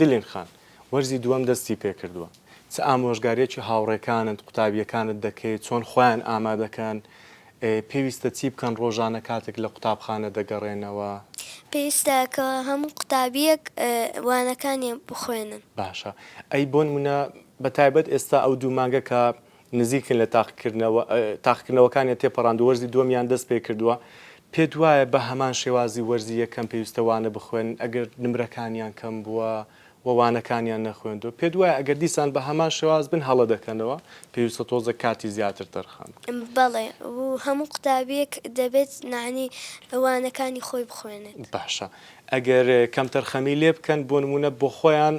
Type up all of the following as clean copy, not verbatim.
دلێن خان وەرزی دووەم دەستی پێ کردووە چ ئامۆژگاریەکی هاوڕێکانت قوتابیەکانت دەکەیت چۆن خۆیان ئامادەکەن پێویستە چی بکەن ڕۆژانە کاتێک لە قوتابخانە دەگەڕێنەوە پێویستە کە هەموو قوتابیەک وانەکانی بخوێنن. باشە ئەی بۆ نمونە بەتایبەت ئێستا ئەو دوو مانگە کە نزیکن لە تاقیکردنەوەکانی تێپەڕاند وەرزی دووەمیان دەست پێ کردووە پێت وایە بە هەمان شێوازی وەرزی یەکەم پێویستەوانە بخوێن ئەگەر نمرەکانیان کەم بووە وەوانەکانیان نەخوێندەوە پێت وایە ئەگەر دیسان بە هەمان شێواز بن هەڵە دەکەنەوە پێویستە تۆزە کاتی زیاتر دەرخان بەڵێ و هەموو قوتابیەک دەبێت نانی ئەوانەکانی خۆی بخوێنێت. باشە ئەگەر کەمتەر خەمی لێ بکەن بۆ نمونە بۆ خۆیان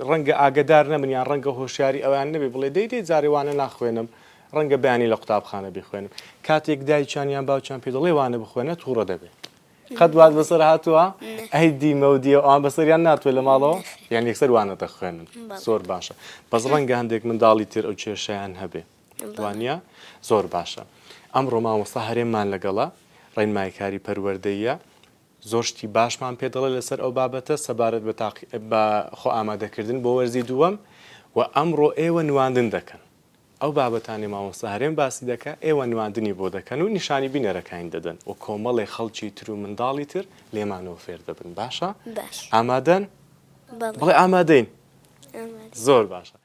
ڕەنگە ئاگدار نەبنیان ڕەنگە هۆشیاری ئەویان نەبێ بڵێ دەیدەی جارێوانە ناخوێنم ڕەنگە بەیانی لە قوتابخانە بخوێنم کاتێک دایکیان باوچیان پێ دەڵێ وانە بخوێنە تووڕە دەبێت قەت دوات بەسەر هاتووە ئەی دیمە و دیە ئەوان بەسەریان ناتوێت لە ماڵەوە یان یەکسەر وانە دەخوێنن زۆر باشە بەس ڕەنگە هەندێک منداڵی تر ئەو کێشەیان هەبێ وانە زۆر باشە ئەمڕۆ مامۆستا هەرێممان لەگەڵا ڕێنماییکاری پەروەردەییە زۆر شتی باشمان پێ دەڵێ لەسەر ئەو بابەتە سەبارەت بە خۆ ئامادەکردن بۆ وەرزی دووەم و ئەمڕۆ ئێوە نواندن دەکەن ئەو بابەتانی مامۆستا هەرێم باسی دەکە ئێوە نواندنی بۆ دەکەن و نیشانی بینەرەکانی دەدەن و کۆمەڵی خەڵکی تر و منداڵی تر لێمانەوە فێر دەبن باشە؟ باش ئامادەن؟ بڵێ ئامادەین زۆر باشە.